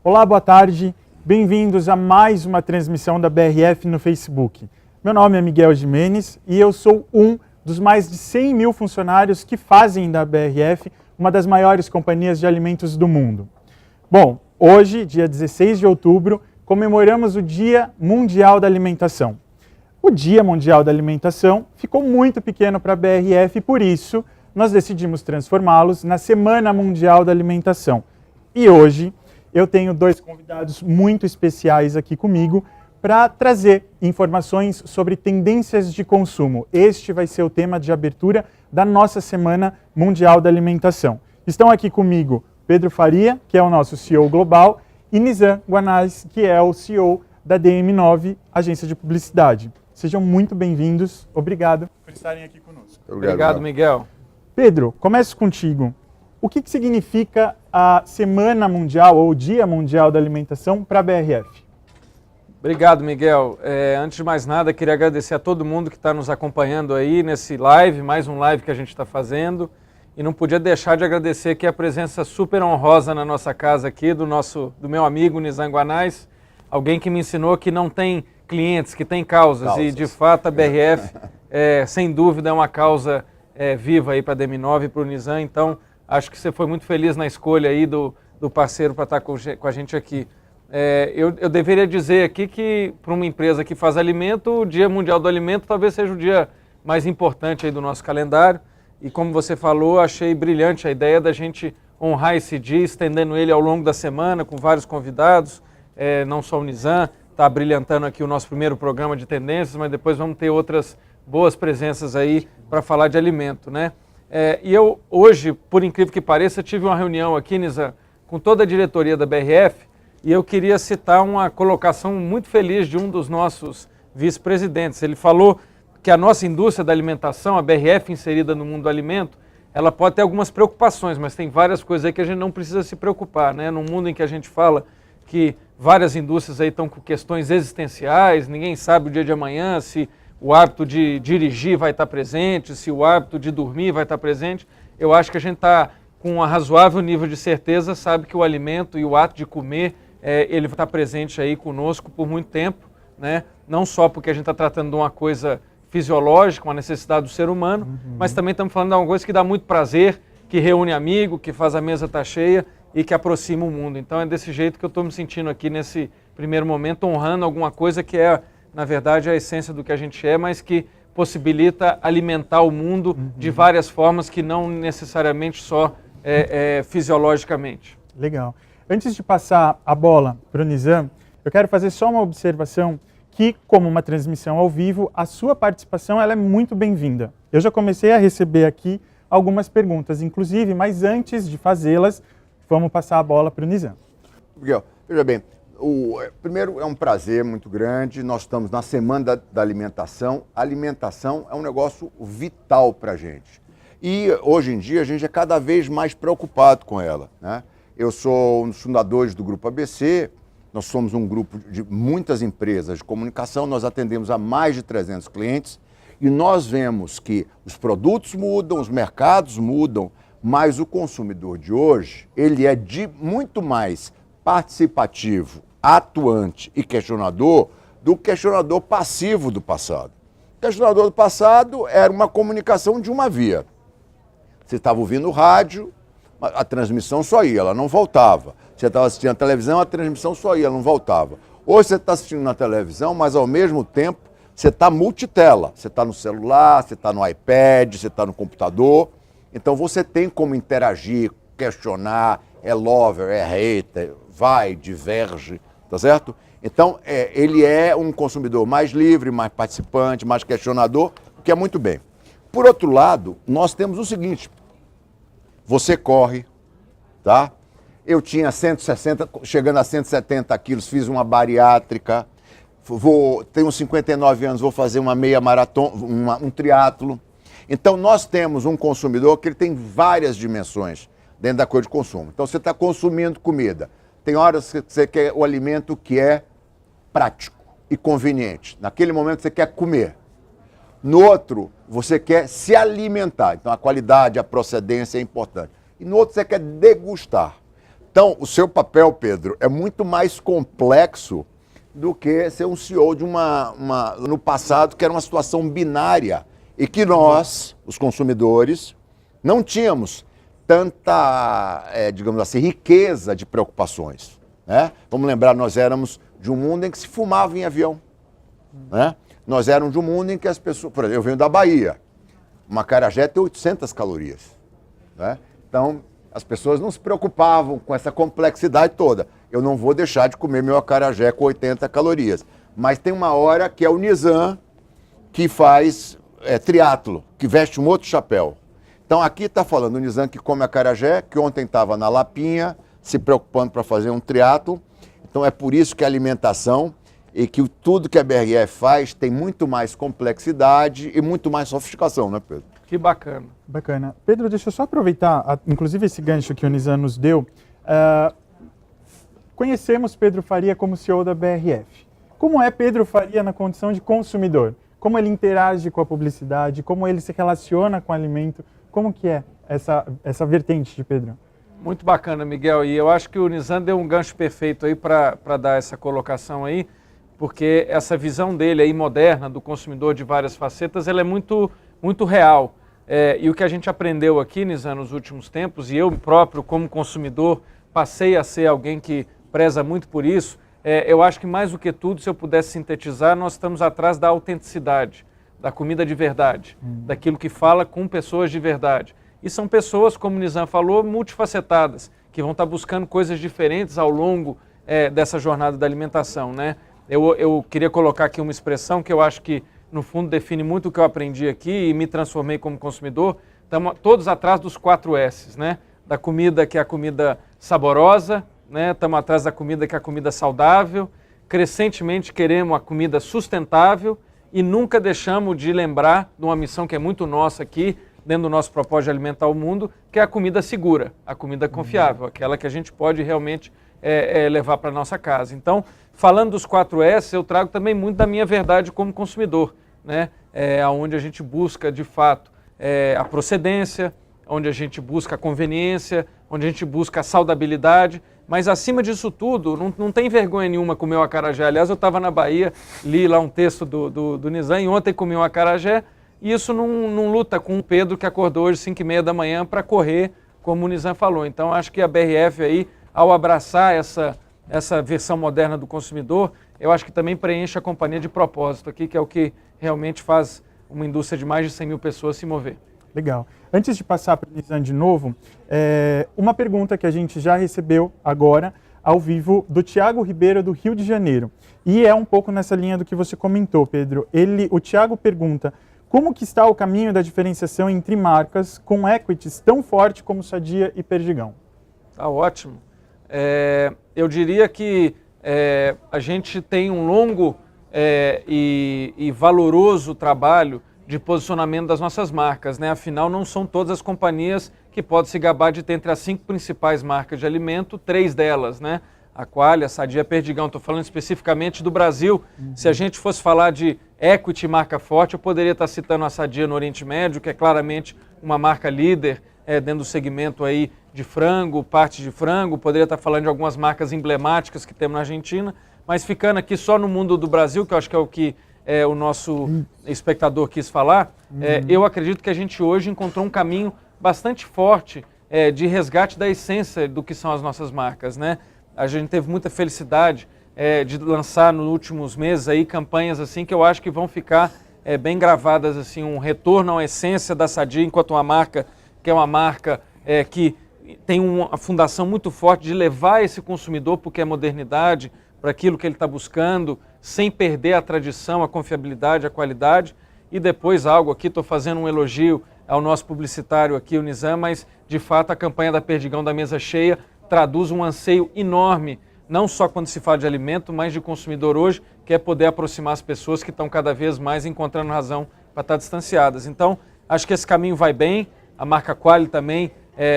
Olá, boa tarde. Bem-vindos a mais uma transmissão da BRF no Facebook. Meu nome é Miguel Jimenez e eu sou um dos mais de 100 mil funcionários que fazem da BRF uma das maiores companhias de alimentos do mundo. Bom, hoje, dia 16 de outubro, comemoramos o Dia Mundial da Alimentação. O Dia Mundial da Alimentação ficou muito pequeno para a BRF e, por isso, nós decidimos transformá-los na Semana Mundial da Alimentação. E hoje eu tenho dois convidados muito especiais aqui comigo para trazer informações sobre tendências de consumo. Este vai ser o tema de abertura da nossa Semana Mundial da Alimentação. Estão aqui comigo Pedro Faria, que é o nosso CEO global, e Nizam Guanais, que é o CEO da DM9, agência de publicidade. Sejam muito bem-vindos. Obrigado por estarem aqui conosco. Obrigado, Miguel. Pedro, começo contigo. O que significa a Semana Mundial ou o Dia Mundial da Alimentação para a BRF? Obrigado, Miguel. Antes de mais nada, queria agradecer a todo mundo que está nos acompanhando aí nesse live, mais um live que a gente está fazendo. E não podia deixar de agradecer aqui a presença super honrosa na nossa casa aqui do meu amigo Nizam Guanais, alguém que me ensinou que não tem clientes, que tem causas. E de fato a BRF, sem dúvida, é uma causa viva aí para a DM9 e para o Nizam. Então, acho que você foi muito feliz na escolha aí do parceiro para estar com a gente aqui. Eu deveria dizer aqui que para uma empresa que faz alimento, o Dia Mundial do Alimento talvez seja o dia mais importante aí do nosso calendário. E como você falou, achei brilhante a ideia da gente honrar esse dia, estendendo ele ao longo da semana com vários convidados, não só o Nizam, está brilhantando aqui o nosso primeiro programa de tendências, mas depois vamos ter outras boas presenças aí para falar de alimento, né? E eu hoje, por incrível que pareça, tive uma reunião aqui, Nizam, com toda a diretoria da BRF e eu queria citar uma colocação muito feliz de um dos nossos vice-presidentes. Ele falou que a nossa indústria da alimentação, a BRF inserida no mundo do alimento, ela pode ter algumas preocupações, mas tem várias coisas aí que a gente não precisa se preocupar, né? Num mundo em que a gente fala que várias indústrias aí estão com questões existenciais, ninguém sabe o dia de amanhã, se o hábito de dirigir vai estar presente, se o hábito de dormir vai estar presente. Eu acho que a gente está com um razoável nível de certeza, sabe que o alimento e o ato de comer, ele vai estar presente aí conosco por muito tempo, né? Não só porque a gente está tratando de uma coisa fisiológica, uma necessidade do ser humano, mas também estamos falando de uma coisa que dá muito prazer, que reúne amigo, que faz a mesa estar cheia e que aproxima o mundo. Então é desse jeito que eu estou me sentindo aqui nesse primeiro momento, honrando alguma coisa que é, na verdade, a essência do que a gente é, mas que possibilita alimentar o mundo de várias formas que não necessariamente só fisiologicamente. Legal. Antes de passar a bola para o Nizam, eu quero fazer só uma observação que, como uma transmissão ao vivo, a sua participação ela é muito bem-vinda. Eu já comecei a receber aqui algumas perguntas, inclusive, mas antes de fazê-las, vamos passar a bola para o Nizam. Miguel, veja bem, primeiro é um prazer muito grande, nós estamos na Semana da Alimentação. A alimentação é um negócio vital para a gente. E hoje em dia a gente é cada vez mais preocupado com ela, né? Eu sou um dos fundadores do Grupo ABC, nós somos um grupo de muitas empresas de comunicação, nós atendemos a mais de 300 clientes e nós vemos que os produtos mudam, os mercados mudam, mas o consumidor de hoje, ele é muito mais participativo, atuante e questionador do questionador passivo do passado. O questionador do passado era uma comunicação de uma via. Você estava ouvindo o rádio, a transmissão só ia, ela não voltava. Você estava assistindo a televisão, a transmissão só ia, ela não voltava. Hoje você está assistindo na televisão, mas ao mesmo tempo você está multitela. Você está no celular, você está no iPad, você está no computador. Então você tem como interagir, questionar, é lover, é hater, vai, diverge, tá certo? Então ele é um consumidor mais livre, mais participante, mais questionador, o que é muito bem. Por outro lado, nós temos o seguinte, você corre, tá? Eu tinha 160, chegando a 170 quilos, fiz uma bariátrica, tenho 59 anos, vou fazer uma meia maratona, um triatlo. Então nós temos um consumidor que ele tem várias dimensões dentro da coisa de consumo. Então você está consumindo comida. Tem horas que você quer o alimento que é prático e conveniente. Naquele momento você quer comer. No outro, você quer se alimentar. Então a qualidade, a procedência é importante. E no outro você quer degustar. Então, o seu papel, Pedro, é muito mais complexo do que ser um CEO de no passado, que era uma situação binária e que nós, os consumidores, não tínhamos tanta, digamos assim, riqueza de preocupações, né? Vamos lembrar, nós éramos de um mundo em que se fumava em avião, né? Nós éramos de um mundo em que as pessoas... Por exemplo, eu venho da Bahia, uma acarajé tem 800 calorias, né? Então, as pessoas não se preocupavam com essa complexidade toda. Eu não vou deixar de comer meu acarajé com 80 calorias. Mas tem uma hora que é o Nizam que faz triatlo, que veste um outro chapéu. Então aqui está falando o Nizam que come acarajé, que ontem estava na Lapinha, se preocupando para fazer um triatlo. Então é por isso que a alimentação e que tudo que a BRF faz tem muito mais complexidade e muito mais sofisticação, né, Pedro? Que bacana. Bacana. Pedro, deixa eu só aproveitar, inclusive esse gancho que o Nizam nos deu. Conhecemos Pedro Faria como CEO da BRF. Como é Pedro Faria na condição de consumidor? Como ele interage com a publicidade? Como ele se relaciona com o alimento? Como que é essa vertente de Pedro? Muito bacana, Miguel. E eu acho que o Nizam deu um gancho perfeito aí para dar essa colocação aí, porque essa visão dele aí moderna do consumidor de várias facetas, ela é muito, muito real. E o que a gente aprendeu aqui, Nizam, nos últimos tempos, e eu próprio como consumidor passei a ser alguém que preza muito por isso, eu acho que mais do que tudo, se eu pudesse sintetizar, nós estamos atrás da autenticidade, da comida de verdade, daquilo que fala com pessoas de verdade. E são pessoas, como o Nizam falou, multifacetadas, que vão estar buscando coisas diferentes ao longo dessa jornada da alimentação, né? Eu queria colocar aqui uma expressão que eu acho que, no fundo, define muito o que eu aprendi aqui e me transformei como consumidor. Estamos todos atrás dos 4 S's, né? Da comida que é a comida saborosa, né? Estamos atrás da comida que é a comida saudável, crescentemente queremos a comida sustentável e nunca deixamos de lembrar de uma missão que é muito nossa aqui, dentro do nosso propósito de alimentar o mundo, que é a comida segura, a comida confiável, aquela que a gente pode realmente levar para a nossa casa. Então, falando dos 4 S, eu trago também muito da minha verdade como consumidor, né? Onde a gente busca, de fato, a procedência, onde a gente busca a conveniência, onde a gente busca a saudabilidade, mas acima disso tudo, não tem vergonha nenhuma comer o acarajé. Aliás, eu estava na Bahia, li lá um texto do Nizam, e ontem comi um acarajé, e isso não luta com o Pedro que acordou hoje 5h30 da manhã para correr, como o Nizam falou. Então, acho que a BRF aí, ao abraçar essa versão moderna do consumidor, eu acho que também preenche a companhia de propósito aqui, que é o que realmente faz uma indústria de mais de 100 mil pessoas se mover. Legal. Antes de passar para o Nizam de novo, uma pergunta que a gente já recebeu agora, ao vivo, do Tiago Ribeiro, do Rio de Janeiro. E é um pouco nessa linha do que você comentou, Pedro. O Tiago pergunta: como que está o caminho da diferenciação entre marcas com equities tão forte como Sadia e Perdigão? Tá ótimo. Eu diria que a gente tem um longo e valoroso trabalho de posicionamento das nossas marcas, né? Afinal, não são todas as companhias que podem se gabar de ter entre as 5 principais marcas de alimento, 3 delas, né? A Qualy, Sadia, Perdigão. Estou falando especificamente do Brasil. Se a gente fosse falar de equity marca forte, eu poderia estar citando a Sadia no Oriente Médio, que é claramente uma marca líder dentro do segmento aí de frango, parte de frango. Poderia estar falando de algumas marcas emblemáticas que temos na Argentina, mas ficando aqui só no mundo do Brasil, que eu acho que é o que o nosso espectador quis falar, eu acredito que a gente hoje encontrou um caminho bastante forte de resgate da essência do que são as nossas marcas, né? A gente teve muita felicidade de lançar nos últimos meses aí campanhas assim que eu acho que vão ficar bem gravadas, assim, um retorno à essência da Sadia enquanto uma marca que é uma marca que tem uma fundação muito forte de levar esse consumidor porque é modernidade, para aquilo que ele está buscando, sem perder a tradição, a confiabilidade, a qualidade. E depois algo aqui, estou fazendo um elogio ao nosso publicitário aqui, o Nizam, mas de fato a campanha da Perdigão da Mesa Cheia traduz um anseio enorme, não só quando se fala de alimento, mas de consumidor hoje, que é poder aproximar as pessoas que estão cada vez mais encontrando razão para estar distanciadas. Então, acho que esse caminho vai bem. A marca Qualy também,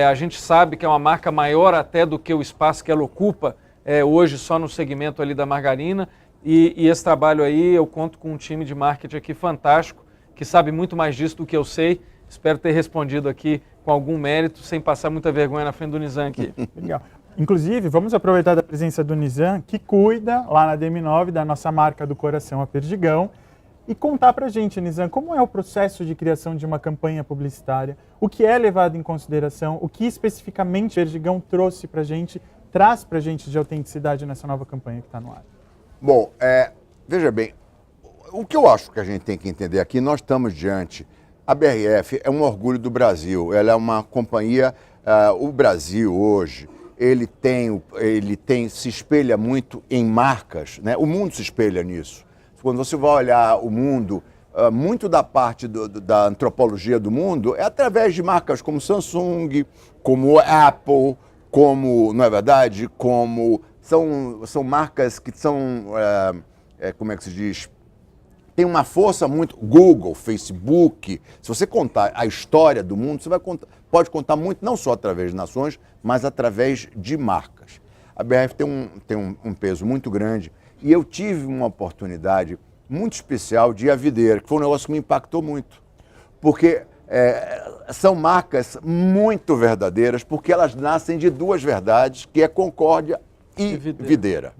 a gente sabe que é uma marca maior até do que o espaço que ela ocupa hoje só no segmento ali da margarina, e esse trabalho aí eu conto com um time de marketing aqui fantástico, que sabe muito mais disso do que eu sei. Espero ter respondido aqui com algum mérito, sem passar muita vergonha na frente do Nizam aqui. Legal. Inclusive, vamos aproveitar da presença do Nizam, que cuida lá na DM9 da nossa marca do coração, a Perdigão, e contar pra gente, Nizam, como é o processo de criação de uma campanha publicitária, o que é levado em consideração, o que especificamente a Perdigão trouxe pra gente, traz pra gente de autenticidade nessa nova campanha que está no ar. Bom, veja bem, o que eu acho que a gente tem que entender aqui, nós estamos diante, a BRF é um orgulho do Brasil, ela é uma companhia, o Brasil hoje, ele se espelha muito em marcas, né? O mundo se espelha nisso. Quando você vai olhar o mundo, muito da parte da antropologia do mundo é através de marcas como Samsung, como Apple, como, não é verdade, como são marcas que são, como é que se diz, tem uma força muito, Google, Facebook, se você contar a história do mundo, você pode contar muito, não só através de nações, mas através de marcas. A BRF tem um peso muito grande e eu tive uma oportunidade muito especial de ir à Videira, que foi um negócio que me impactou muito, porque são marcas muito verdadeiras, porque elas nascem de duas verdades, que é Concórdia e Videira.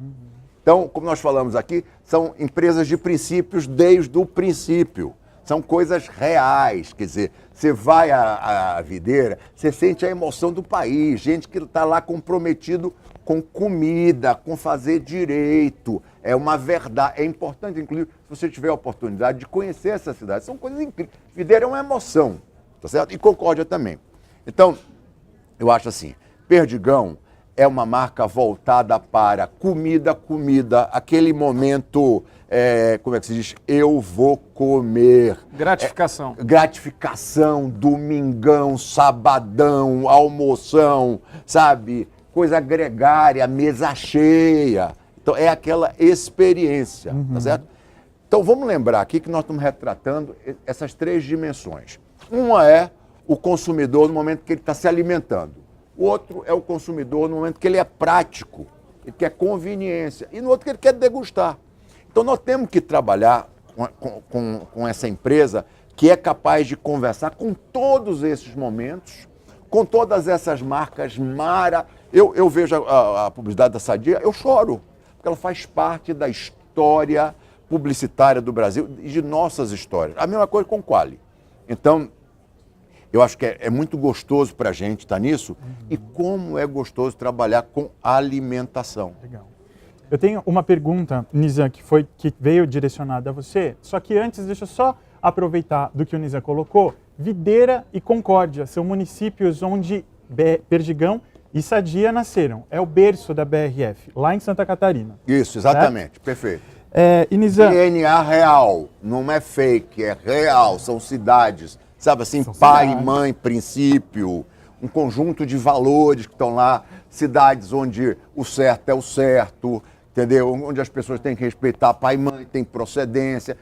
Então, como nós falamos aqui, são empresas de princípios desde o princípio. São coisas reais, quer dizer, você vai à Videira, você sente a emoção do país, gente que está lá comprometido com comida, com fazer direito. É uma verdade, é importante, inclusive, se você tiver a oportunidade de conhecer essa cidade. São coisas incríveis. Videira é uma emoção, tá certo? E Concórdia também. Então, eu acho assim, Perdigão é uma marca voltada para comida, aquele momento, como é que se diz? Eu vou comer. Gratificação. Gratificação, domingão, sabadão, almoção, sabe? Coisa gregária, mesa cheia. Então, é aquela experiência, tá certo? Então, vamos lembrar aqui que nós estamos retratando essas três dimensões. Uma é o consumidor no momento que ele está se alimentando. O outro é o consumidor no momento que ele é prático, ele quer conveniência, e no outro que ele quer degustar. Então nós temos que trabalhar com essa empresa que é capaz de conversar com todos esses momentos, com todas essas marcas Eu vejo a publicidade da Sadia, eu choro, porque ela faz parte da história publicitária do Brasil e de nossas histórias. A mesma coisa com o Quali. Então, eu acho que é muito gostoso para a gente estar nisso e como é gostoso trabalhar com alimentação. Legal. Eu tenho uma pergunta, Nizam, que veio direcionada a você, só que antes deixa eu só aproveitar do que o Nizam colocou. Videira e Concórdia são municípios onde Perdigão e Sadia nasceram. É o berço da BRF, lá em Santa Catarina. Isso, exatamente, perfeito. E Nizam... DNA real, não é fake, é real, são cidades. Sabe assim, pai, mãe, princípio, um conjunto de valores que estão lá, cidades onde o certo é o certo, entendeu? Onde as pessoas têm que respeitar pai e mãe, tem procedência.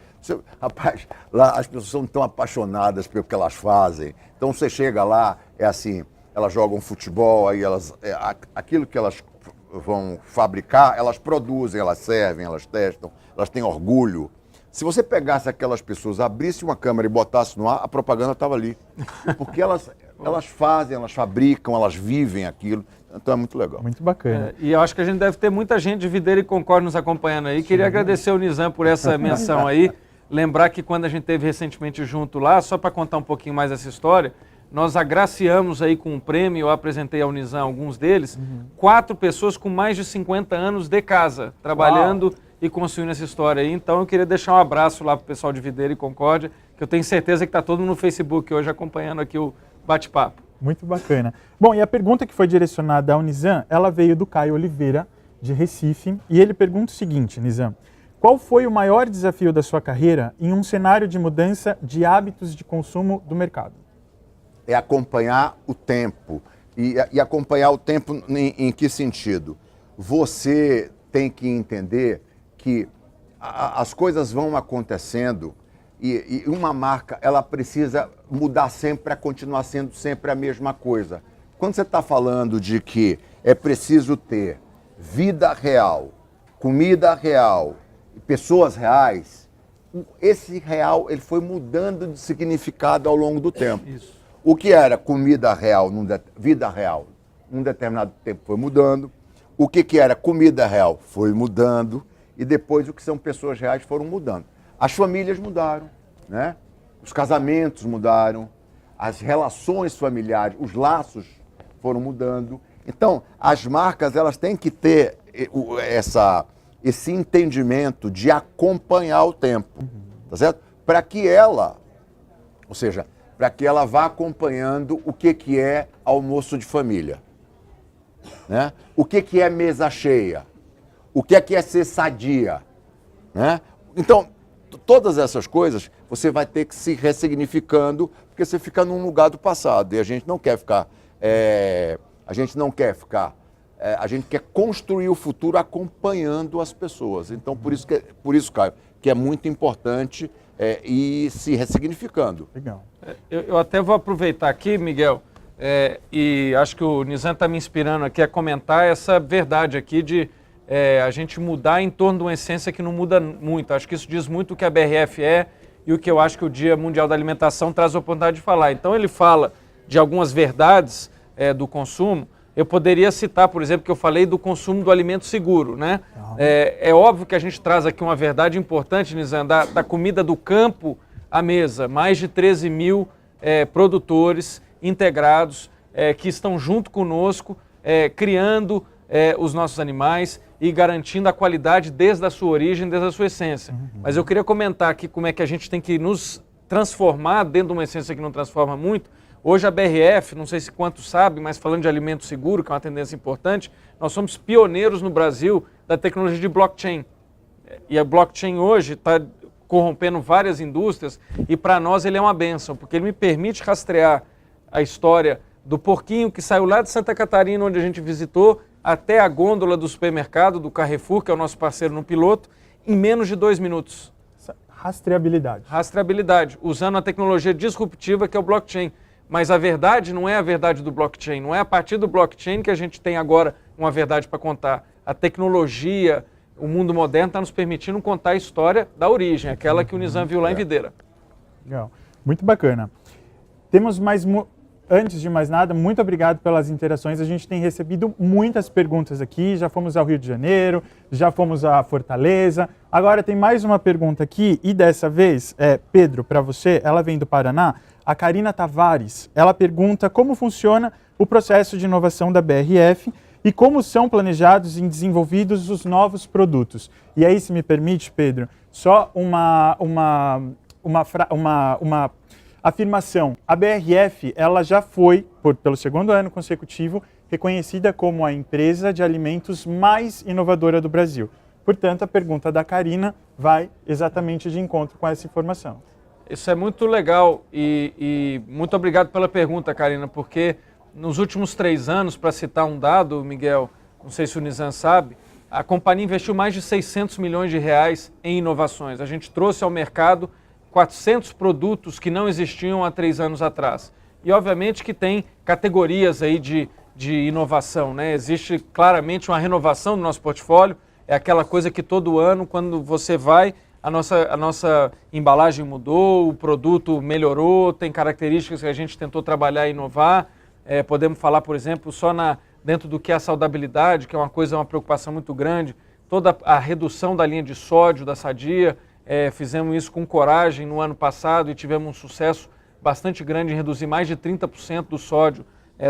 Rapaz, lá as pessoas são tão apaixonadas pelo que elas fazem. Então você chega lá, é assim, elas jogam futebol, aí aquilo que elas vão fabricar, elas produzem, elas servem, elas testam, elas têm orgulho. Se você pegasse aquelas pessoas, abrisse uma câmera e botasse no ar, a propaganda estava ali. Porque elas fazem, elas fabricam, elas vivem aquilo. Então é muito legal. Muito bacana. E eu acho que a gente deve ter muita gente de Videira e Concórdia nos acompanhando aí. Queria agradecer ao Nizam por essa menção aí. Lembrar que quando a gente esteve recentemente junto lá, só para contar um pouquinho mais essa história, nós agraciamos aí com um prêmio, eu apresentei ao Nizam alguns deles, 4 pessoas com mais de 50 anos de casa, trabalhando... Uau. E construindo essa história aí. Então eu queria deixar um abraço lá pro pessoal de Videira e Concórdia, que eu tenho certeza que está todo mundo no Facebook hoje acompanhando aqui o bate-papo. Muito bacana. Bom, e a pergunta que foi direcionada ao Nizam, ela veio do Caio Oliveira, de Recife, e ele pergunta o seguinte, Nizam: qual foi o maior desafio da sua carreira em um cenário de mudança de hábitos de consumo do mercado? É acompanhar o tempo. E acompanhar o tempo em que sentido? Você tem que entender que as coisas vão acontecendo e uma marca, ela precisa mudar sempre para continuar sendo sempre a mesma coisa. Quando você está falando de que é preciso ter vida real, comida real, pessoas reais, esse real ele foi mudando de significado ao longo do tempo. Isso. O que era comida real, vida real, um determinado tempo foi mudando. O que era comida real foi mudando. E depois o que são pessoas reais foram mudando. As famílias mudaram, né? Os casamentos mudaram, as relações familiares, os laços foram mudando. Então, as marcas elas têm que ter esse entendimento de acompanhar o tempo, tá certo? Para que ela, ou seja, para que ela vá acompanhando o que é almoço de família, né? O que é mesa cheia, o que é ser sadia, né? Então, todas essas coisas você vai ter que se ressignificando, porque você fica num lugar do passado e a gente não quer ficar, a gente quer construir o futuro acompanhando as pessoas. Então, por isso, Caio, que é muito importante ir se ressignificando. Legal. Eu até vou aproveitar aqui, Miguel, e acho que o Nizam está me inspirando aqui a comentar essa verdade aqui de a gente mudar em torno de uma essência que não muda muito. Acho que isso diz muito o que a BRF é e o que eu acho que o Dia Mundial da Alimentação traz a oportunidade de falar. Então ele fala de algumas verdades do consumo. Eu poderia citar, por exemplo, que eu falei do consumo do alimento seguro, né? É óbvio que a gente traz aqui uma verdade importante, Nizam, da comida do campo à mesa. Mais de 13 mil produtores integrados que estão junto conosco, criando os nossos animais e garantindo a qualidade desde a sua origem, desde a sua essência. Mas eu queria comentar aqui como é que a gente tem que nos transformar dentro de uma essência que não transforma muito. Hoje a BRF, não sei se quantos sabem, mas falando de alimento seguro, que é uma tendência importante, nós somos pioneiros no Brasil da tecnologia de blockchain. E a blockchain hoje está corrompendo várias indústrias e para nós ele é uma bênção, porque ele me permite rastrear a história do porquinho que saiu lá de Santa Catarina, onde a gente visitou, até a gôndola do supermercado, do Carrefour, que é o nosso parceiro no piloto, em menos de 2 minutos. Rastreabilidade. Rastreabilidade, usando a tecnologia disruptiva que é o blockchain. Mas a verdade não é a verdade do blockchain, não é a partir do blockchain que a gente tem agora uma verdade para contar. A tecnologia, o mundo moderno está nos permitindo contar a história da origem, aquela que o Nizam viu lá em Videira. Legal, muito bacana. Temos mais... Antes de mais nada, muito obrigado pelas interações. A gente tem recebido muitas perguntas aqui. Já fomos ao Rio de Janeiro, já fomos a Fortaleza. Agora tem mais uma pergunta aqui e dessa vez, Pedro, para você, ela vem do Paraná. A Karina Tavares, ela pergunta como funciona o processo de inovação da BRF e como são planejados e desenvolvidos os novos produtos. E aí, se me permite, Pedro, só uma afirmação. A BRF ela já foi, pelo segundo ano consecutivo, reconhecida como a empresa de alimentos mais inovadora do Brasil. Portanto, a pergunta da Karina vai exatamente de encontro com essa informação. Isso é muito legal e muito obrigado pela pergunta, Karina, porque nos últimos 3 anos, para citar um dado, Miguel, não sei se o Nizam sabe, a companhia investiu mais de 600 milhões de reais em inovações. A gente trouxe ao mercado 400 produtos que não existiam há 3 anos atrás. E obviamente que tem categorias aí de inovação, né? Existe claramente uma renovação do nosso portfólio, é aquela coisa que todo ano, quando você vai, a nossa embalagem mudou, o produto melhorou, tem características que a gente tentou trabalhar e inovar. Podemos falar, por exemplo, só dentro do que é a saudabilidade, que é uma preocupação muito grande, toda a redução da linha de sódio da Sadia. Fizemos isso com coragem no ano passado e tivemos um sucesso bastante grande em reduzir mais de 30% do sódio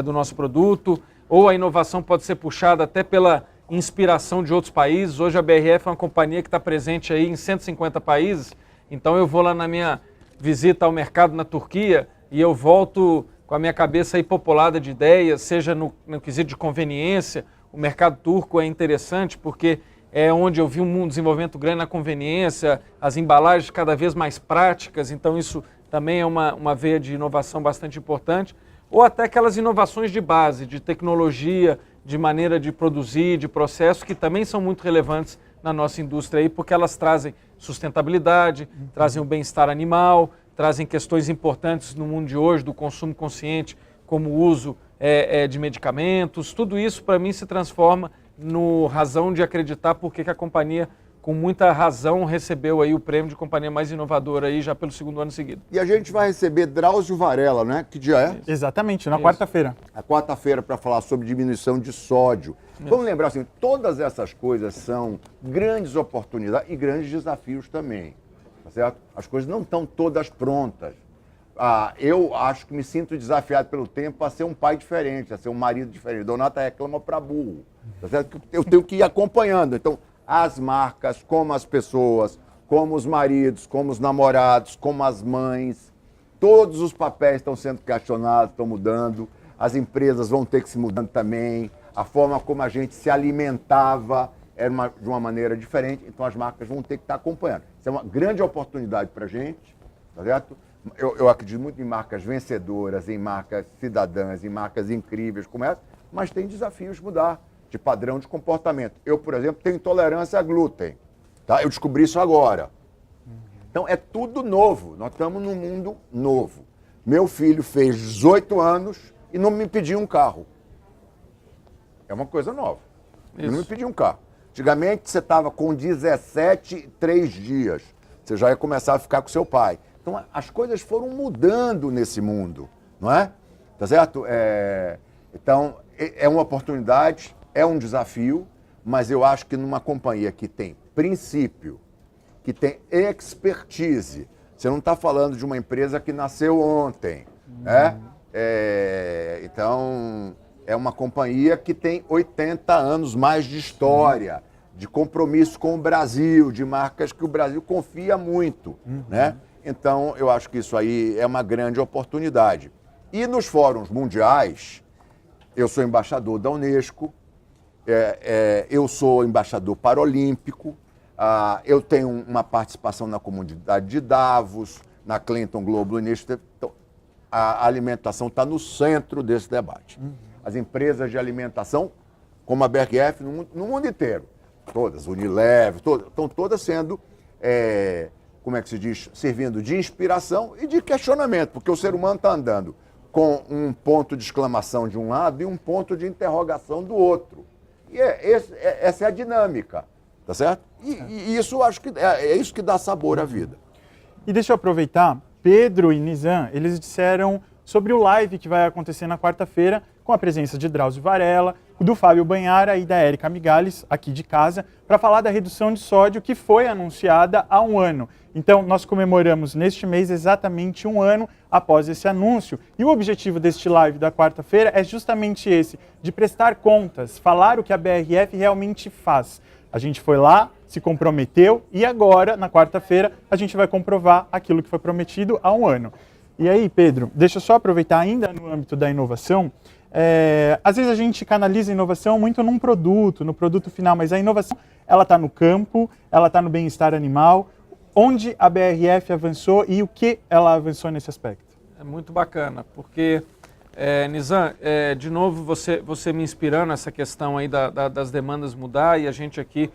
do nosso produto. Ou a inovação pode ser puxada até pela inspiração de outros países. Hoje a BRF é uma companhia que está presente aí em 150 países. Então eu vou lá na minha visita ao mercado na Turquia e eu volto com a minha cabeça aí populada de ideias, seja no quesito de conveniência. O mercado turco é interessante porque é onde eu vi um desenvolvimento grande na conveniência, as embalagens cada vez mais práticas, então isso também é uma veia de inovação bastante importante, ou até aquelas inovações de base, de tecnologia, de maneira de produzir, de processo, que também são muito relevantes na nossa indústria aí, porque elas trazem sustentabilidade, trazem o bem-estar animal, trazem questões importantes no mundo de hoje, do consumo consciente, como o uso de medicamentos. Tudo isso, para mim, se transforma no razão de acreditar por que a companhia com muita razão, recebeu aí o prêmio de companhia mais inovadora aí já pelo segundo ano seguido. E a gente vai receber Drauzio Varela, né? Que dia é? Exatamente, na quarta-feira. A quarta-feira para falar sobre diminuição de sódio. Vamos lembrar assim, todas essas coisas são grandes oportunidades e grandes desafios também, tá certo? As coisas não estão todas prontas. Eu acho que me sinto desafiado pelo tempo a ser um pai diferente, a ser um marido diferente. Donata reclama para burro, tá certo? Eu tenho que ir acompanhando. Então, as marcas, como as pessoas, como os maridos, como os namorados, como as mães, todos os papéis estão sendo questionados, estão mudando, as empresas vão ter que se mudando também, a forma como a gente se alimentava era de uma maneira diferente, então as marcas vão ter que estar acompanhando. Isso é uma grande oportunidade para a gente, tá certo? Eu acredito muito em marcas vencedoras, em marcas cidadãs, em marcas incríveis como essa, mas tem desafios de mudar de padrão de comportamento. Eu, por exemplo, tenho intolerância a glúten. Tá? Eu descobri isso agora. Então, é tudo novo. Nós estamos num mundo novo. Meu filho fez 18 anos e não me pediu um carro. É uma coisa nova. Ele não me pediu um carro. Antigamente, você estava com 17, 3 dias. Você já ia começar a ficar com seu pai. Então, as coisas foram mudando nesse mundo, não é? Tá certo? Então, é uma oportunidade, é um desafio, mas eu acho que numa companhia que tem princípio, que tem expertise, você não está falando de uma empresa que nasceu ontem, né? Então, é uma companhia que tem 80 anos mais de história, de compromisso com o Brasil, de marcas que o Brasil confia muito, né? Então, eu acho que isso aí é uma grande oportunidade. E nos fóruns mundiais, eu sou embaixador da Unesco, eu sou embaixador paralímpico, eu tenho uma participação na comunidade de Davos, na Clinton Global Initiative. Então, a alimentação está no centro desse debate. As empresas de alimentação, como a BRF, no mundo inteiro, todas, Unilever, estão todas sendo, como é que se diz, servindo de inspiração e de questionamento, porque o ser humano está andando com um ponto de exclamação de um lado e um ponto de interrogação do outro. E essa é a dinâmica, tá certo? E isso, acho que é isso que dá sabor à vida. E deixa eu aproveitar, Pedro e Nizam, eles disseram sobre o live que vai acontecer na quarta-feira, com a presença de Drauzio Varela, do Fábio Banhara e da Érica Migales, aqui de casa, para falar da redução de sódio que foi anunciada há um ano. Então, nós comemoramos neste mês exatamente um ano após esse anúncio. E o objetivo deste live da quarta-feira é justamente esse, de prestar contas, falar o que a BRF realmente faz. A gente foi lá, se comprometeu e agora, na quarta-feira, a gente vai comprovar aquilo que foi prometido há um ano. E aí, Pedro, deixa eu só aproveitar ainda no âmbito da inovação. Às vezes a gente canaliza a inovação muito no produto final, mas a inovação ela está no campo, ela está no bem-estar animal. Onde a BRF avançou e o que ela avançou nesse aspecto? É muito bacana, porque, Nizam, de novo você me inspirando nessa questão aí das demandas mudar e a gente aqui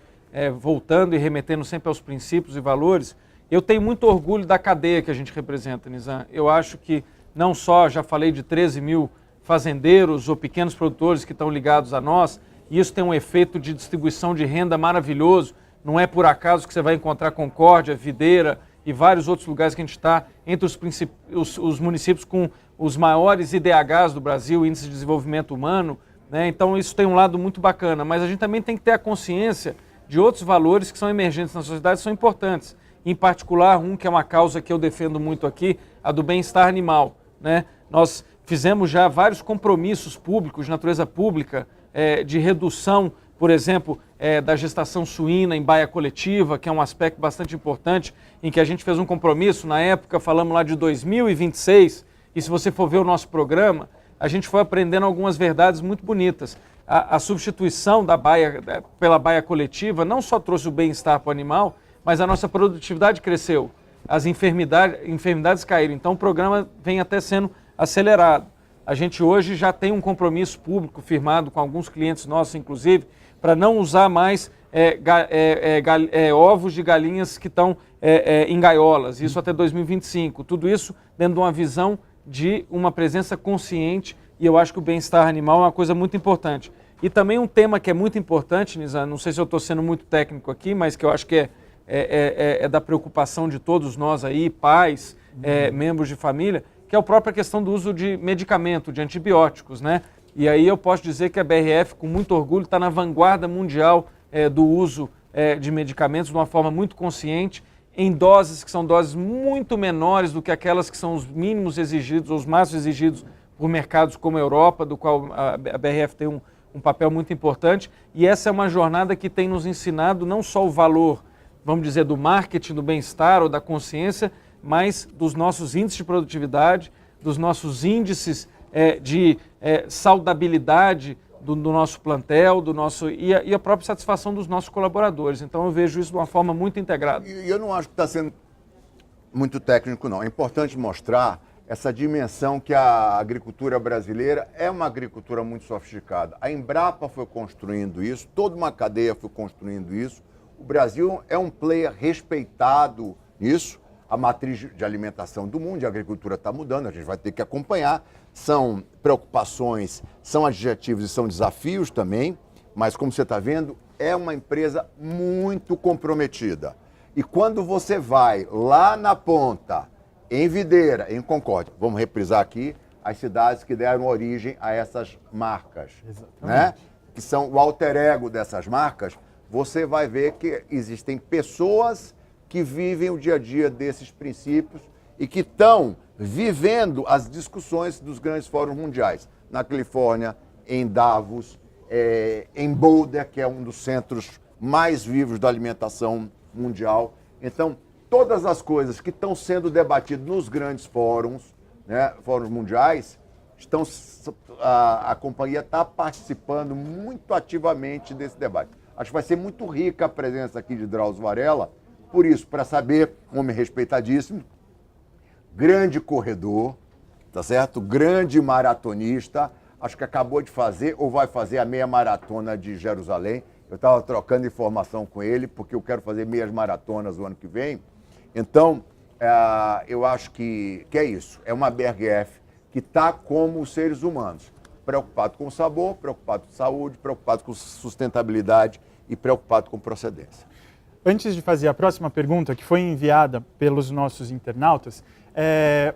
voltando e remetendo sempre aos princípios e valores. Eu tenho muito orgulho da cadeia que a gente representa, Nizam. Eu acho que não só, já falei de 13 mil fazendeiros ou pequenos produtores que estão ligados a nós, e isso tem um efeito de distribuição de renda maravilhoso. Não é por acaso que você vai encontrar Concórdia, Videira e vários outros lugares que a gente está entre os municípios com os maiores IDHs do Brasil, Índice de Desenvolvimento Humano, né? Então isso tem um lado muito bacana, mas a gente também tem que ter a consciência de outros valores que são emergentes na sociedade, são importantes. Em particular, um que é uma causa que eu defendo muito aqui, a do bem-estar animal, né? Nós fizemos já vários compromissos públicos, de natureza pública, de redução, por exemplo, da gestação suína em baia coletiva, que é um aspecto bastante importante, em que a gente fez um compromisso, na época falamos lá de 2026, e se você for ver o nosso programa, a gente foi aprendendo algumas verdades muito bonitas. A substituição da baia pela baia coletiva não só trouxe o bem-estar para o animal, mas a nossa produtividade cresceu, as enfermidades caíram, então o programa vem até sendo acelerado. A gente hoje já tem um compromisso público firmado com alguns clientes nossos, inclusive, para não usar mais ovos de galinhas que estão em gaiolas, isso até 2025. Tudo isso dentro de uma visão de uma presença consciente, e eu acho que o bem-estar animal é uma coisa muito importante. E também um tema que é muito importante, Nizam, não sei se eu estou sendo muito técnico aqui, mas que eu acho que é da preocupação de todos nós aí, pais, membros de família, que é a própria questão do uso de medicamento, de antibióticos, né? E aí eu posso dizer que a BRF, com muito orgulho, está na vanguarda mundial do uso de medicamentos de uma forma muito consciente, em doses que são doses muito menores do que aquelas que são os mínimos exigidos, ou os máximos exigidos por mercados como a Europa, do qual a BRF tem um papel muito importante. E essa é uma jornada que tem nos ensinado não só o valor, vamos dizer, do marketing, do bem-estar ou da consciência, mas dos nossos índices de produtividade, dos nossos índices de saudabilidade do nosso plantel, e a própria satisfação dos nossos colaboradores. Então eu vejo isso de uma forma muito integrada. E eu não acho que está sendo muito técnico, não. É importante mostrar essa dimensão que a agricultura brasileira é uma agricultura muito sofisticada. A Embrapa foi construindo isso, toda uma cadeia foi construindo isso. O Brasil é um player respeitado nisso. A matriz de alimentação do mundo, a agricultura está mudando, a gente vai ter que acompanhar. São preocupações, são adjetivos e são desafios também, mas como você está vendo, é uma empresa muito comprometida. E quando você vai lá na ponta, em Videira, em Concórdia, vamos reprisar aqui as cidades que deram origem a essas marcas, né? Que são o alter ego dessas marcas, você vai ver que existem pessoas que vivem o dia a dia desses princípios e que estão vivendo as discussões dos grandes fóruns mundiais. Na Califórnia, em Davos, em Boulder, que é um dos centros mais vivos da alimentação mundial. Então, todas as coisas que estão sendo debatidas nos grandes fóruns, né, fóruns mundiais, a companhia está participando muito ativamente desse debate. Acho que vai ser muito rica a presença aqui de Drauzio Varela. Por isso, para saber, um homem respeitadíssimo, grande corredor, tá certo? Grande maratonista, acho que acabou de fazer ou vai fazer a meia maratona de Jerusalém. Eu estava trocando informação com ele, porque eu quero fazer meias maratonas o ano que vem. Então, eu acho que é isso. É uma BRF que está como os seres humanos, preocupado com o sabor, preocupado com saúde, preocupado com sustentabilidade e preocupado com procedência. Antes de fazer a próxima pergunta, que foi enviada pelos nossos internautas,